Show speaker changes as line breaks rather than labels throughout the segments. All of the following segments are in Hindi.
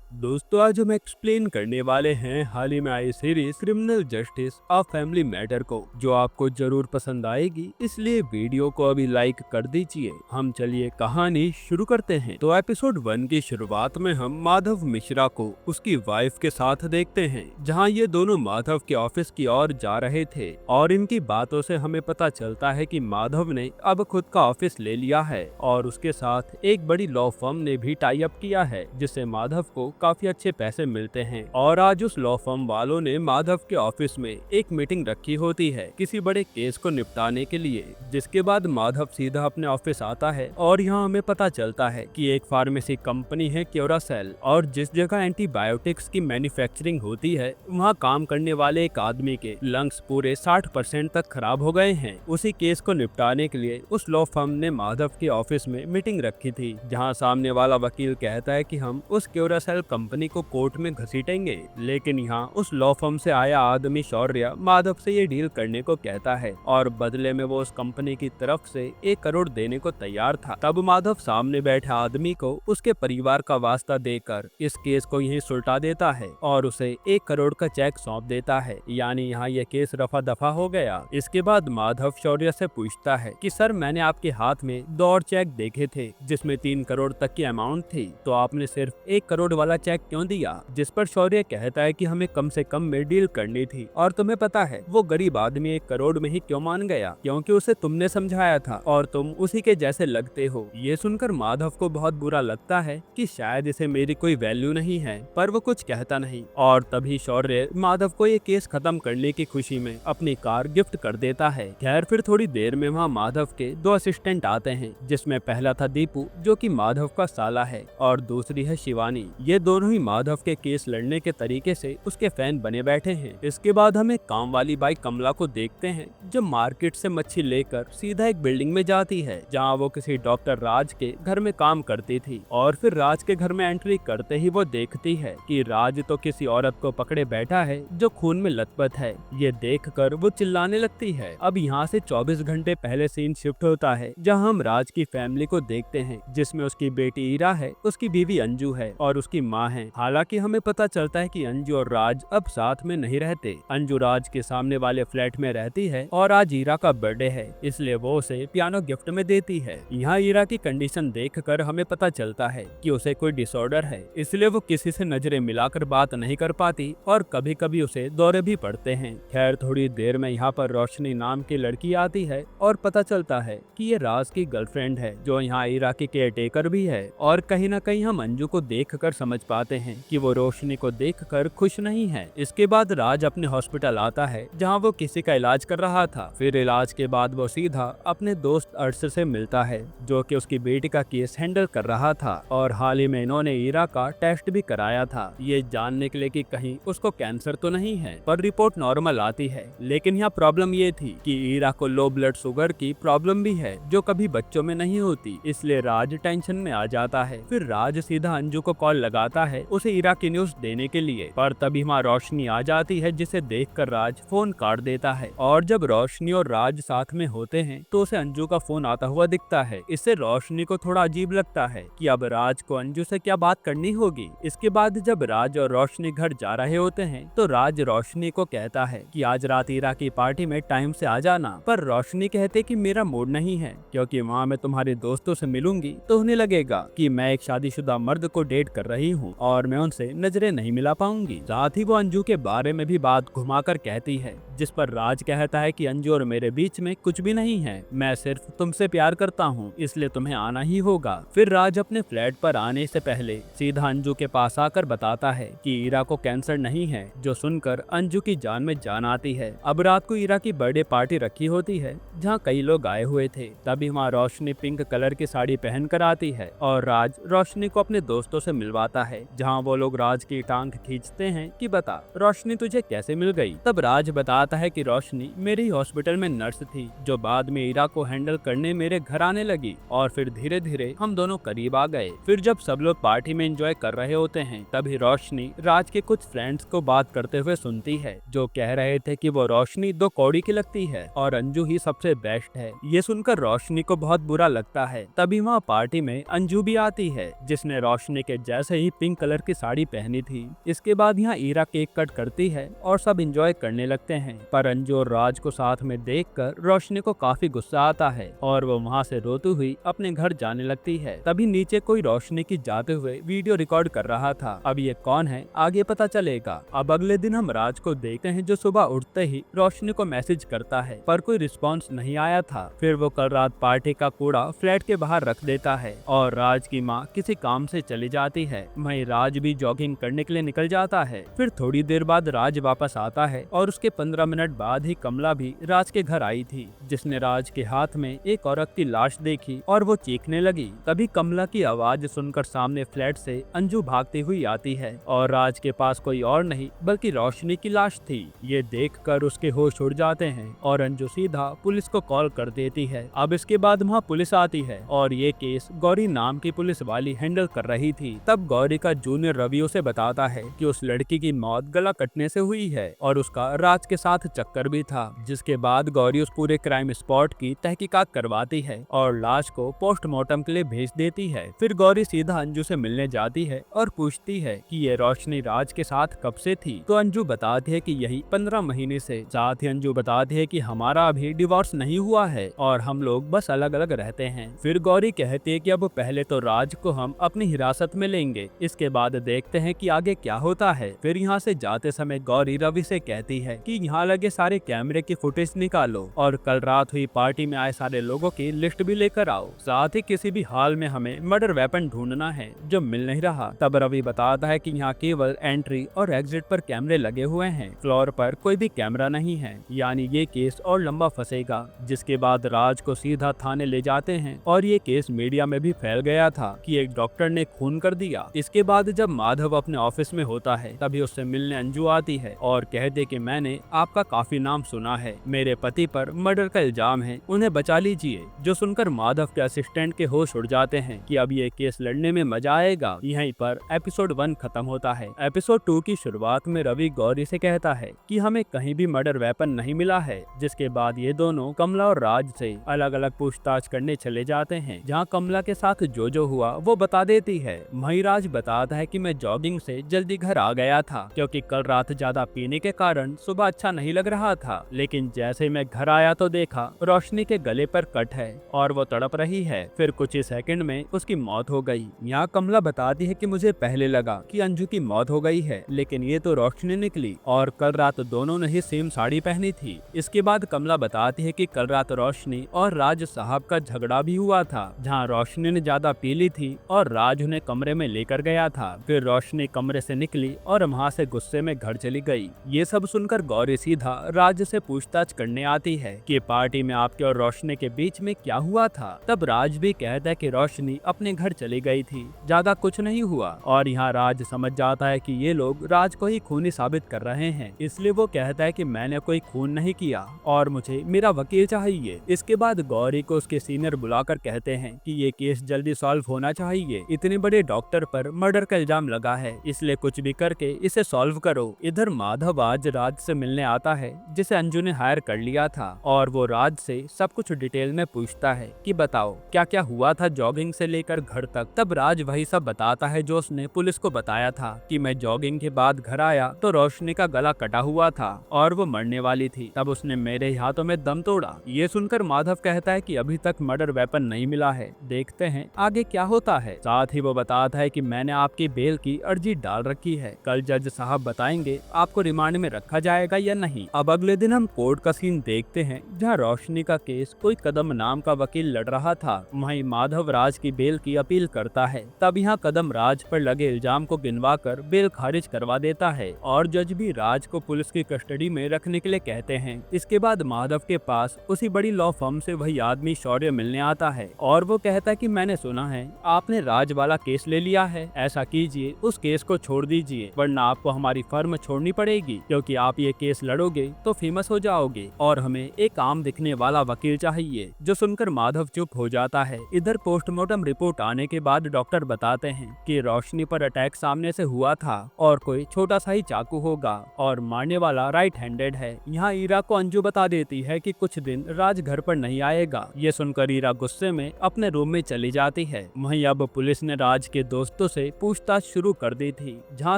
दोस्तों, आज हम एक्सप्लेन करने वाले हैं हाल ही में आई series Criminal Justice A Family Matter को, जो आपको जरूर पसंद आएगी। इसलिए वीडियो को अभी लाइक कर दीजिए। हम चलिए कहानी शुरू करते हैं। तो एपिसोड 1 की शुरुआत में हम माधव मिश्रा को उसकी वाइफ के साथ देखते हैं, जहां ये दोनों माधव के ऑफिस की ओर जा रहे थे। और इनकी बातों से हमें पता चलता है कि माधव ने अब खुद का ऑफिस ले लिया है और उसके साथ एक बड़ी लॉ फर्म ने भी टाई अप किया है, जिससे माधव को काफी अच्छे पैसे मिलते हैं। और आज उस लॉ फर्म वालों ने माधव के ऑफिस में एक मीटिंग रखी होती है किसी बड़े केस को निपटाने के लिए, जिसके बाद माधव सीधा अपने ऑफिस आता है। और यहाँ हमें पता चलता है कि एक फार्मेसी कंपनी है क्योरासेल, और जिस जगह एंटीबायोटिक्स की मैन्युफैक्चरिंग होती है, वहाँ काम करने वाले एक आदमी के लंग्स पूरे 60% तक खराब हो गए हैं। उसी केस को निपटाने के लिए उस लॉ फर्म ने माधव के ऑफिस में मीटिंग रखी थी, जहाँ सामने वाला वकील कहता है कि हम उस क्योरासेल कंपनी को कोर्ट में घसीटेंगे। लेकिन यहाँ उस लॉ फर्म से आया आदमी शौर्य माधव से ये डील करने को कहता है, और बदले में वो उस कंपनी की तरफ से 1 करोड़ देने को तैयार था। तब माधव सामने बैठे आदमी को उसके परिवार का वास्ता देकर इस केस को यहीं सुलटा देता है और उसे 1 करोड़ का चेक सौंप देता है। यानी यहाँ ये केस रफा दफा हो गया। इसके बाद माधव शौर्य से पूछता है कि सर, मैंने आपके हाथ में 2 और चेक देखे थे जिसमें 3 करोड़ तक की अमाउंट थी, तो आपने सिर्फ 1 करोड़ वाला चेक क्यों दिया? जिस पर शौर्य कहता है कि हमें कम से कम में डील करनी थी, और तुम्हें पता है वो गरीब आदमी 1 करोड़ में ही क्यों मान गया? क्योंकि उसे तुमने समझाया था और तुम उसी के जैसे लगते हो। ये सुनकर माधव को बहुत बुरा लगता है कि शायद इसे मेरी कोई वैल्यू नहीं है, पर वो कुछ कहता नहीं। और तभी शौर्य माधव को ये केस खत्म करने की खुशी में अपनी कार गिफ्ट कर देता है। खैर, फिर थोड़ी देर में वहाँ माधव के 2 असिस्टेंट आते हैं, जिसमें पहला था दीपू, जो कि माधव का साला है, और दूसरी है शिवानी। ये दोनों ही माधव के केस लड़ने के तरीके से उसके फैन बने बैठे हैं। इसके बाद हम एक काम वाली बाई कमला को देखते हैं, जो मार्केट से मच्छी लेकर सीधा एक बिल्डिंग में जाती है, जहाँ वो किसी डॉक्टर राज के घर में काम करती थी। और फिर राज के घर में एंट्री करते ही वो देखती है कि राज तो किसी औरत को पकड़े बैठा है जो खून में लथपथ है। ये देखकर वो चिल्लाने लगती है। अब यहाँ से 24 घंटे पहले सीन शिफ्ट होता है, जहाँ हम राज की फैमिली को देखते हैं, जिसमें उसकी बेटी ईरा है, उसकी बीवी अंजू है और उसकी माँ है। हालांकि हमें पता चलता है कि अंजू और राज अब साथ में नहीं रहते। अंजू राज के सामने वाले फ्लैट में रहती है और आज ईरा का बर्थडे है, इसलिए वो उसे पियानो गिफ्ट में देती है। यहाँ ईरा की कंडीशन देखकर हमें पता चलता है कि उसे कोई डिसऑर्डर है, इसलिए वो किसी से नजरें मिलाकर बात नहीं कर पाती और कभी कभी उसे दौरे भी पड़ते हैं। खैर, थोड़ी देर में यहाँ पर रोशनी नाम की लड़की आती है और पता चलता है कि ये राज की गर्लफ्रेंड है, जो यहाँ ईरा की केयरटेकर भी है। और कहीं न कहीं हम अंजू को देखकर समझ पाते हैं कि वो रोशनी को देखकर खुश नहीं है। इसके बाद राज अपने हॉस्पिटल आता है, जहाँ वो किसी का इलाज कर रहा था। फिर इलाज के बाद वो सीधा अपने दोस्त अर्श से मिलता है, जो कि उसकी बेटी का केस हैंडल कर रहा था। और हाल ही में इन्होंने ईरा का टेस्ट भी कराया था, ये जानने के लिए कि कहीं उसको कैंसर तो नहीं है, पर रिपोर्ट नॉर्मल आती है। लेकिन यहाँ प्रॉब्लम ये थी कि ईरा को लो ब्लड शुगर की प्रॉब्लम भी है, जो कभी बच्चों में नहीं होती, इसलिए राज टेंशन में आ जाता है। फिर राज सीधा अंजू को कॉल लगाता है उसे ईरा की न्यूज देने के लिए, पर तभी वहाँ रोशनी आ जाती है, जिसे देखकर राज फोन काट देता है। और जब रोशनी और राज साथ में होते हैं तो उसे अंजू का फोन आता हुआ दिखता है। इससे रोशनी को थोड़ा अजीब लगता है कि अब राज को अंजू से क्या बात करनी होगी। इसके बाद जब राज और रोशनी घर जा रहे होते हैं तो राज रोशनी को कहता है कि आज रात ईरा की पार्टी में टाइम से आ जाना, पर रोशनी कहते कि मेरा मूड नहीं है, क्योंकि वहाँ मैं तुम्हारे दोस्तों से मिलूंगी तो उन्हें लगेगा कि मैं एक शादीशुदा मर्द को डेट कर रही हूँ और मैं उनसे नजरें नहीं मिला पाऊंगी। साथ ही वो अंजू के बारे में भी बात घुमाकर कहती है, जिस पर राज कहता है कि अंजू और मेरे बीच में कुछ भी नहीं है, मैं सिर्फ तुमसे प्यार करता हूँ, इसलिए तुम्हें आना ही होगा। फिर राज अपने फ्लैट पर आने से पहले सीधा अंजू के पास आकर बताता है कि ईरा को कैंसर नहीं है, जो सुनकर अंजू की जान में जान आती है। अब रात को ईरा की बर्थडे पार्टी रखी होती है, जहाँ कई लोग आए हुए थे। तभी वहाँ रोशनी पिंक कलर की साड़ी पहन कर आती है और राज रोशनी को अपने दोस्तों से मिलवाता है, जहाँ वो लोग राज की टांग खींचते हैं कि बता रोशनी तुझे कैसे मिल गई। तब राज बता बताता है कि रोशनी मेरी हॉस्पिटल में नर्स थी जो बाद में इरा को हैंडल करने मेरे घर आने लगी और फिर धीरे धीरे हम दोनों करीब आ गए। फिर जब सब लोग पार्टी में एंजॉय कर रहे होते हैं तभी रोशनी राज के कुछ फ्रेंड्स को बात करते हुए सुनती है जो कह रहे थे कि वो रोशनी 2 कौड़ी की लगती है और अंजू ही सबसे बेस्ट है। ये सुनकर रोशनी को बहुत बुरा लगता है। तभी वहाँ पार्टी में अंजू भी आती है जिसने रोशनी के जैसे ही पिंक कलर की साड़ी पहनी थी। इसके बाद यहाँ ईरा केक कट करती है और सब एंजॉय करने लगते हैं, पर अंजू और राज को साथ में देखकर रोशनी को काफी गुस्सा आता है और वो वहाँ से रोती हुई अपने घर जाने लगती है। तभी नीचे कोई रोशनी की जाते हुए वीडियो रिकॉर्ड कर रहा था। अब ये कौन है आगे पता चलेगा। अब अगले दिन हम राज को देखते हैं जो सुबह उठते ही रोशनी को मैसेज करता है पर कोई रिस्पॉन्स नहीं आया था। फिर वो कल रात पार्टी का कूड़ा फ्लैट के बाहर रख देता है और राज की माँ किसी काम से चली जाती है। वहीं राज भी जॉगिंग करने के लिए निकल जाता है। फिर थोड़ी देर बाद राज वापस आता है और उसके 15 मिनट बाद ही कमला भी राज के घर आई थी जिसने राज के हाथ में एक औरत की लाश देखी और वो चीखने लगी। तभी कमला की आवाज सुनकर सामने फ्लैट से अंजू भागती हुई आती है और राज के पास कोई और नहीं बल्कि रोशनी की लाश थी। ये देखकर उसके होश उड़ जाते हैं और अंजू सीधा पुलिस को कॉल कर देती है। अब इसके बाद वहाँ पुलिस आती है और ये केस गौरी नाम की पुलिस वाली हैंडल कर रही थी। तब गौरी का जूनियर रवि उसे बताता है कि उस लड़की की मौत गला कटने से हुई है और उसका राज के साथ चक्कर भी था। जिसके बाद गौरी उस पूरे क्राइम स्पॉट की तहकीकात करवाती है और लाश को पोस्टमार्टम के लिए भेज देती है। फिर गौरी सीधा अंजू से मिलने जाती है और पूछती है कि ये रोशनी राज के साथ कब से थी। तो अंजू बताती है कि यही 15 महीने से। साथ ही अंजू बताती है कि हमारा अभी डिवोर्स नहीं हुआ है और हम लोग बस अलग अलग रहते हैं। फिर गौरी कहती है कि अब पहले तो राज को हम अपनी हिरासत में लेंगे, इसके बाद देखते हैं कि आगे क्या होता है। फिर यहाँ से जाते समय गौरी रवि से कहती है कि यहाँ लगे सारे कैमरे की फुटेज निकालो और कल रात हुई पार्टी में आए सारे लोगों की लिस्ट भी लेकर आओ। साथ ही किसी भी हाल में हमें मर्डर वेपन ढूंढना है जो मिल नहीं रहा। तब रवि बताता है कि यहाँ केवल एंट्री और एग्जिट पर कैमरे लगे हुए हैं, फ्लोर पर कोई भी कैमरा नहीं है, यानी ये केस और लंबा फंसेगा। जिसके बाद राज को सीधा थाने ले जाते हैं और ये केस मीडिया में भी फैल गया था कि एक डॉक्टर ने खून कर दिया। इसके बाद जब माधव अपने ऑफिस में होता है तभी उससे मिलने अंजू आती है और कहते कि मैंने आपका काफी नाम सुना है, मेरे पति पर मर्डर का इल्जाम है, उन्हें बचा लीजिए। जो सुनकर माधव के असिस्टेंट के होश उड़ जाते हैं कि अब ये केस लड़ने में मजा आएगा। यहीं पर एपिसोड 1 खत्म होता है। एपिसोड 2 की शुरुआत में रवि गौरी से कहता है कि हमें कहीं भी मर्डर वेपन नहीं मिला है। जिसके बाद ये दोनों कमला और राज से अलग अलग पूछताछ करने चले जाते हैं, जहाँ कमला के साथ जो हुआ वो बता देती है। वहीं राज बताता है कि मैं जॉगिंग से जल्दी घर आ गया था क्योंकि कल रात ज्यादा पीने के कारण सुबह अच्छा नहीं लग रहा था, लेकिन जैसे मैं घर आया तो देखा रोशनी के गले पर कट है और वो तड़प रही है। फिर कुछ ही सेकंड में उसकी मौत हो गई। यहाँ कमला बताती है कि मुझे पहले लगा कि अंजू की मौत हो गई है, लेकिन ये तो रोशनी निकली और कल रात दोनों ने ही सेम साड़ी पहनी थी। इसके बाद कमला बताती है कि कल रात रोशनी और राज साहब का झगड़ा भी हुआ था, जहाँ रोशनी ने ज्यादा पी ली थी और राज उन्हें कमरे में लेकर गया था। फिर रोशनी कमरे से निकली और वहाँ से गुस्से में घर चली गई। ये सब सुनकर गौरी सीधा राज से पूछताछ करने आती है कि पार्टी में आपके और रोशनी के बीच में क्या हुआ था। तब राज भी कहता है कि रोशनी अपने घर चली गई थी, ज्यादा कुछ नहीं हुआ। और यहाँ राज समझ जाता है कि ये लोग राज को ही खूनी साबित कर रहे हैं, इसलिए वो कहता है कि मैंने कोई खून नहीं किया और मुझे मेरा वकील चाहिए। इसके बाद गौरी को उसके सीनियर बुलाकर कहते हैं कि ये केस जल्दी सॉल्व होना चाहिए, इतने बड़े डॉक्टर पर मर्डर का इल्जाम लगा है, इसलिए कुछ भी करके इसे सॉल्व करो। इधर माधव आज राज से मिलने आता है जिसे अंजू ने हायर कर लिया था और वो राज से सब कुछ डिटेल में पूछता है कि बताओ क्या क्या हुआ था जॉगिंग से लेकर घर तक। तब राज वही सब बताता है जो उसने पुलिस को बताया था कि मैं जॉगिंग के बाद घर आया तो रोशनी का गला कटा हुआ था और वो मरने वाली थी, तब उसने मेरे हाथों में दम तोड़ा। ये सुनकर माधव कहता है कि अभी तक मर्डर वेपन नहीं मिला है, देखते हैं आगे क्या होता है। साथ ही वो बताता है कि मैंने आपकी बेल की अर्जी डाल रखी है, कल जज साहब बताएंगे आपको रिमांड में रखा जाएगा या नहीं। अब अगले दिन हम कोर्ट का सीन देखते हैं जहाँ रोशनी का केस कोई कदम नाम का वकील लड़ रहा था। वहीं माधव राज की बेल की अपील करता है। तब यहाँ कदम राज पर लगे इल्जाम को गिनवा कर बेल खारिज करवा देता है और जज भी राज को पुलिस की कस्टडी में रखने के लिए कहते हैं। इसके बाद माधव के पास उसी बड़ी लॉ फर्म से वही आदमी शौर्य मिलने आता है और वो कहता है कि मैंने सुना है आपने राज वाला केस ले लिया है, ऐसा कीजिए उस केस को छोड़ दीजिए वरना आपको हमारी फर्म छोड़नी पड़ेगी क्योंकि आप ये केस लड़ लड़ोगे तो फेमस हो जाओगे और हमें एक आम दिखने वाला वकील चाहिए। जो सुनकर माधव चुप हो जाता है। इधर पोस्टमार्टम रिपोर्ट आने के बाद डॉक्टर बताते हैं कि रोशनी पर अटैक सामने से हुआ था और कोई छोटा सा ही चाकू होगा और मारने वाला राइट हैंडेड है। यहाँ ईरा को अंजू बता देती है कि कुछ दिन राज घर पर नहीं आएगा। ये सुनकर ईरा गुस्से में अपने रूम में चली जाती है। वहीं अब पुलिस ने राज के दोस्तों से पूछताछ शुरू कर दी थी, जहाँ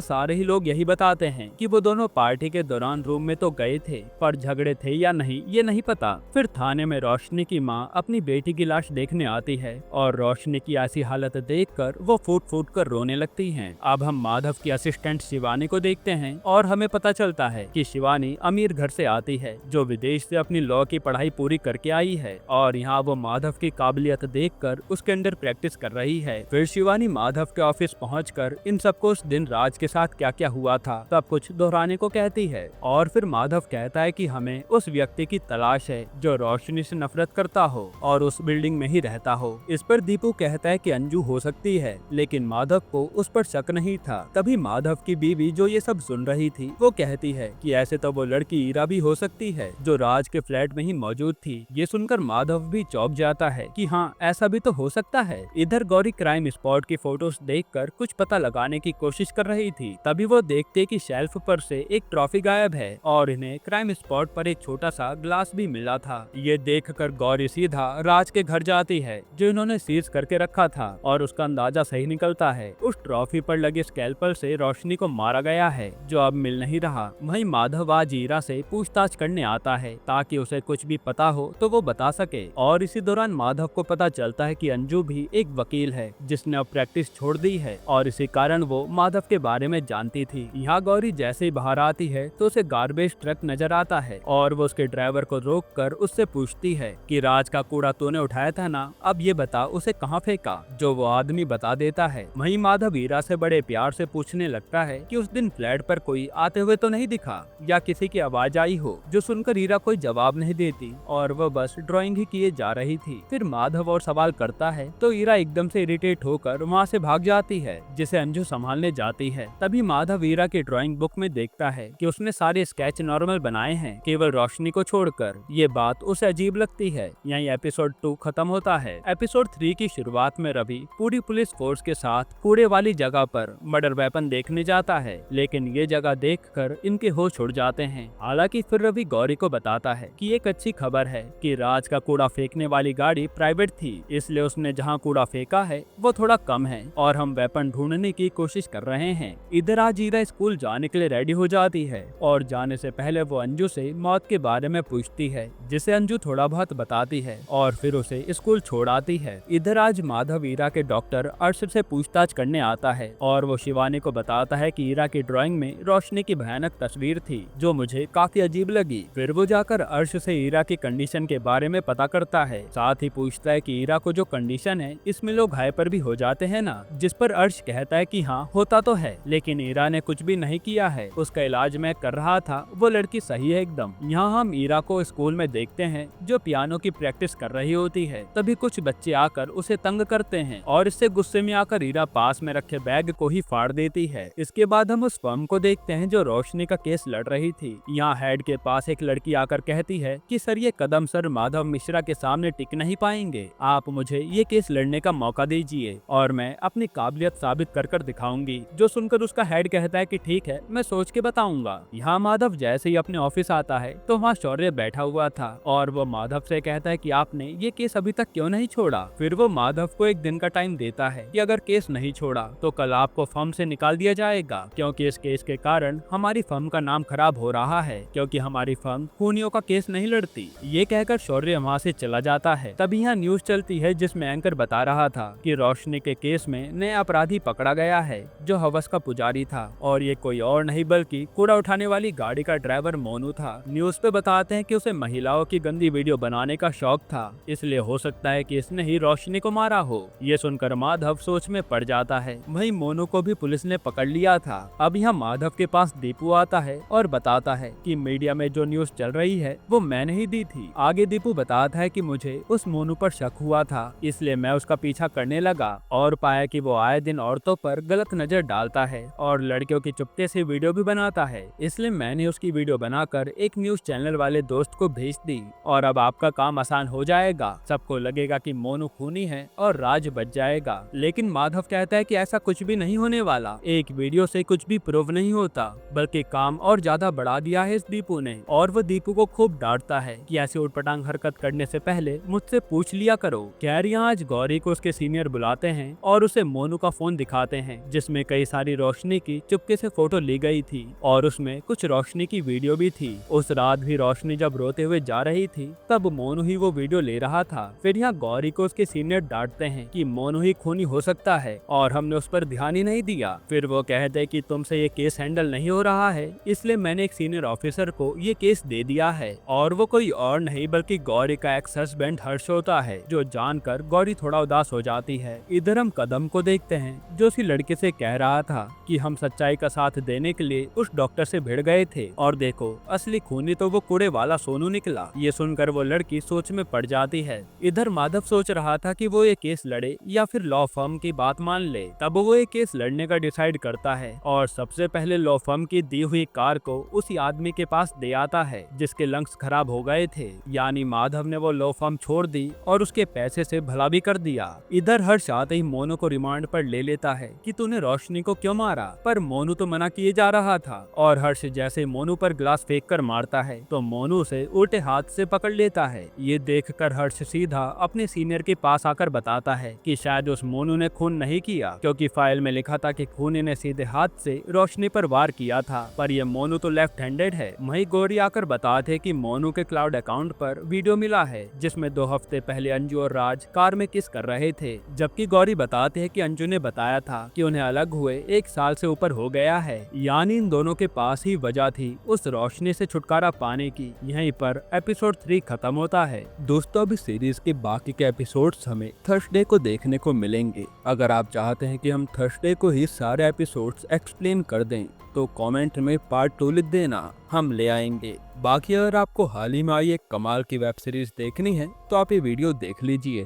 सारे ही लोग यही बताते हैं कि वो दोनों पार्टी के दौरान रूम में तो गए थे, पर झगड़े थे या नहीं ये नहीं पता। फिर थाने में रोशनी की माँ अपनी बेटी की लाश देखने आती है और रोशनी की ऐसी हालत देखकर वो फूट फूट कर रोने लगती हैं। अब हम माधव की असिस्टेंट शिवानी को देखते हैं और हमें पता चलता है कि शिवानी अमीर घर से आती है, जो विदेश से अपनी लॉ की पढ़ाई पूरी करके आई है और यहाँ वो माधव की काबिलियत देखकर उसके अंदर प्रैक्टिस कर रही है। फिर शिवानी माधव के ऑफिस पहुंचकर इन सबको उस दिन राज के साथ क्या क्या हुआ था सब कुछ दोहराने को कहती है और फिर माधव कहता है कि हमें उस व्यक्ति की तलाश है जो रोशनी से नफरत करता हो और उस बिल्डिंग में ही रहता हो। इस पर दीपू कहता है कि अंजू हो सकती है, लेकिन माधव को उस पर शक नहीं था। तभी माधव की बीवी जो ये सब सुन रही थी वो कहती है कि ऐसे तो वो लड़की ईरा भी हो सकती है जो राज के फ्लैट में ही मौजूद थी। ये सुनकर माधव भी चौंक जाता है कि हाँ ऐसा भी तो हो सकता है। इधर गौरी क्राइम स्पॉट की फोटोज देखकर कुछ पता लगाने की कोशिश कर रही थी। तभी वो देखते कि शेल्फ पर से एक ट्रॉफी गायब है और इन्हें क्राइम स्पॉट पर एक छोटा सा ग्लास भी मिला था। ये देखकर गौरी सीधा राज के घर जाती है जो इन्होंने सीज करके रखा था और उसका अंदाजा सही निकलता है। उस ट्रॉफी पर लगे स्कैल्पल से रोशनी को मारा गया है जो अब मिल नहीं रहा। वहीं माधव आज ईरा से पूछताछ करने आता है ताकि उसे कुछ भी पता हो तो वो बता सके और इसी दौरान माधव को पता चलता है कि अंजू भी एक वकील है जिसने अब प्रैक्टिस छोड़ दी है और इसी कारण वो माधव के बारे में जानती थी। यहाँ गौरी जैसे ही बाहर आती है तो उसे गार्बेज ट्रक नजर आता है और वो उसके ड्राइवर को रोककर उससे पूछती है कि राज का कूड़ा तूने उठाया था ना, अब ये बता उसे कहाँ फेंका। जो वो आदमी बता देता है। वहीं माधव ईरा से बड़े प्यार से पूछने लगता है कि उस दिन फ्लैट पर कोई आते हुए तो नहीं दिखा या किसी की आवाज आई हो। जो सुनकर ईरा कोई जवाब नहीं देती और वो बस ड्राइंग ही किए जा रही थी। फिर माधव और सवाल करता है तो ईरा एकदम से इरिटेट होकर वहाँ से भाग जाती है, जिसे अंजू संभालने जाती है। तभी माधव ईरा की ड्राइंग बुक में देखता है कि उसने सारे स्केच नॉर्मल बनाए हैं, केवल रोशनी को छोड़कर। ये बात उसे अजीब लगती है। यहीं एपिसोड 2 खत्म होता है। एपिसोड 3 की शुरुआत में रवि पूरी पुलिस फोर्स के साथ कूड़े वाली जगह पर मर्डर वेपन देखने जाता है, लेकिन ये जगह देखकर इनके होश उड़ जाते हैं। हालांकि फिर रवि गौरी को बताता है कि एक अच्छी खबर है कि राज का कूड़ा फेंकने वाली गाड़ी प्राइवेट थी, इसलिए उसने जहाँ कूड़ा फेंका है वो थोड़ा कम है और हम वेपन ढूंढने की कोशिश कर रहे हैं। इधर आज ईरा स्कूल जाने के लिए रेडी हो जाती है और जाने से पहले वो अंजू से मौत के बारे में पूछती है, जिसे अंजू थोड़ा बहुत बताती है और फिर उसे स्कूल छोड़ आती है। इधर आज माधव ईरा के डॉक्टर अर्शद से पूछताछ करने आता है और वो शिवानी को बताता है कि ईरा की ड्राइंग में रोशनी की भयानक तस्वीर थी जो मुझे काफी अजीब लगी। फिर वो जाकर अर्श से ईरा की कंडीशन के बारे में पता करता है, साथ ही पूछता है कि ईरा को जो कंडीशन है इसमें लोग हाइपर भी हो जाते हैं ना, जिस पर अर्श कहता है कि हाँ होता तो है, लेकिन ईरा ने कुछ भी नहीं किया है, उसका इलाज मैं कर रहा था, वो लड़की सही है एकदम। यहाँ हम ईरा को स्कूल में देखते हैं जो पियानो की प्रैक्टिस कर रही होती है। तभी कुछ बच्चे आकर उसे तंग करते हैं और इससे गुस्से में आकर ईरा पास में रखे बैग को ही फाड़ देती है। इसके बाद हम उस फर्म को देखते हैं जो रोशनी का केस लड़ रही थी। यहाँ हेड के पास एक लड़की आकर कहती है कि सर ये कदम सर माधव मिश्रा के सामने टिक नहीं पाएंगे, आप मुझे ये केस लड़ने का मौका दीजिए और मैं अपनी काबिलियत साबित कर दिखाऊंगी। जो सुनकर उसका हेड कहता है कि ठीक है मैं सोच के बताऊंगा। यहाँ माधव जैसे ही अपने ऑफिस आता है तो वहाँ शौर्य बैठा हुआ था और वो माधव से कहता है कि आपने ये केस अभी तक क्यों नहीं छोड़ा। फिर वो माधव को एक दिन का टाइम देता है कि अगर केस नहीं छोड़ा तो कल आपको फर्म से निकाल दिया जाएगा, क्योंकि इस केस के कारण हमारी फर्म का नाम खराब हो रहा है, क्योंकि हमारी फर्म खूनियों का केस नहीं लड़ती। ये कहकर शौर्य वहाँ से चला जाता है। तभी यहाँ न्यूज चलती है जिसमें एंकर बता रहा था कि रोशनी के केस में नया अपराधी पकड़ा गया है जो हवस का पुजारी था और ये कोई और नहीं बल्कि कूड़ा उठाने वाली गाड़ी का ड्राइवर मोनू था। न्यूज पे बताते हैं कि उसे महिलाओं की गंदी वीडियो बनाने का शौक था, इसलिए हो सकता है कि इसने ही रोशनी को मारा हो। ये सुनकर माधव सोच में पड़ जाता है। वहीं मोनू को भी पुलिस ने पकड़ लिया था। अब यहाँ माधव के पास दीपू आता है और बताता है कि मीडिया में जो न्यूज चल रही है वो मैंने ही दी थी। आगे दीपू बताता है कि मुझे उस मोनू पर शक हुआ था, इसलिए मैं उसका पीछा करने लगा और पाया कि वो आए दिन औरतों पर गलत नजर डालता है और लड़कियों की चुपके से वीडियो भी बनाता है, इसलिए मैंने उसकी की वीडियो बनाकर एक न्यूज चैनल वाले दोस्त को भेज दी और अब आपका काम आसान हो जाएगा। सबको लगेगा कि मोनू खूनी है और राज बच जाएगा। लेकिन माधव कहता है कि ऐसा कुछ भी नहीं होने वाला। एक वीडियो से कुछ भी प्रूव नहीं होता, बल्कि काम और ज्यादा बढ़ा दिया है इस दीपू ने। और वो दीपू को खूब डांटता है कि ऐसी उटपटांग हरकत करने से पहले मुझसे पूछ लिया करो। खैर यहाँ आज गौरी को उसके सीनियर बुलाते हैं और उसे मोनू का फोन दिखाते हैं, जिसमें कई सारी रोशनी की चुपके से फोटो ली गई थी और उसमें कुछ रोशनी की वीडियो भी थी। उस रात भी रोशनी जब रोते हुए जा रही थी तब मोनू ही वो वीडियो ले रहा था। फिर यहाँ गौरी को उसके सीनियर डांटते हैं कि मोनू ही खूनी हो सकता है और हमने उस पर ध्यान ही नहीं दिया। फिर वो कहते हैं कि तुमसे ये केस हैंडल नहीं हो रहा है, इसलिए मैंने एक सीनियर ऑफिसर को ये केस दे दिया है। और वो कोई और नहीं बल्कि गौरी का एक्स हस्बैंड हर्ष होता है, जो जानकर गौरी थोड़ा उदास हो जाती है। इधर हम कदम को देखते हैं जो उसी लड़के से कह रहा था कि हम सच्चाई का साथ देने के लिए उस डॉक्टर से भिड़ गए थे और देखो असली खूनी तो वो कूड़े वाला सोनू निकला। ये सुनकर वो लड़की सोच में पड़ जाती है। इधर माधव सोच रहा था कि वो ये केस लड़े या फिर लॉ फर्म की बात मान ले। तब वो ये केस लड़ने का डिसाइड करता है और सबसे पहले लॉ फर्म की दी हुई कार को उसी आदमी के पास दे आता है जिसके लंग्स खराब हो गए थे। यानी माधव ने वो लॉ फर्म छोड़ दी और उसके पैसे से भला भी कर दिया। इधर हर्ष आते ही मोनू को रिमांड पर ले लेता है कि तूने रोशनी को क्यों मारा, पर मोनू तो मना किए जा रहा था। और हर्ष जैसे मोनू पर ग्लास फेंक कर मारता है तो मोनू उसे उल्टे हाथ से पकड़ लेता है। ये देखकर हर्ष सीधा अपने सीनियर के पास आकर बताता है कि शायद उस मोनू ने खून नहीं किया, क्योंकि फाइल में लिखा था कि खूनी ने सीधे हाथ से रोशनी पर वार किया था, पर ये मोनू तो लेफ्ट हैंडेड है। वहीं गौरी आकर बताते कि मोनू के क्लाउड अकाउंट पर वीडियो मिला है जिसमें 2 हफ्ते पहले अंजू और राज कार में किस कर रहे थे, जबकि गौरी बताते हैं कि अंजू ने बताया था कि उन्हें अलग हुए 1 साल से ऊपर हो गया है। यानी इन दोनों के पास ही वजह थी उस रोशनी से छुटकारा पाने की। यहीं पर एपिसोड 3 खत्म होता है। दोस्तों अभी सीरीज के बाकी के एपिसोड्स हमें थर्सडे को देखने को मिलेंगे। अगर आप चाहते हैं कि हम थर्सडे को ही सारे एपिसोड्स एक्सप्लेन कर दें तो कमेंट में पार्ट 2 लिख देना, हम ले आएंगे। बाकी अगर आपको हाल ही में आई एक कमाल की वेब सीरीज देखनी है तो आप ये वीडियो देख लीजिए।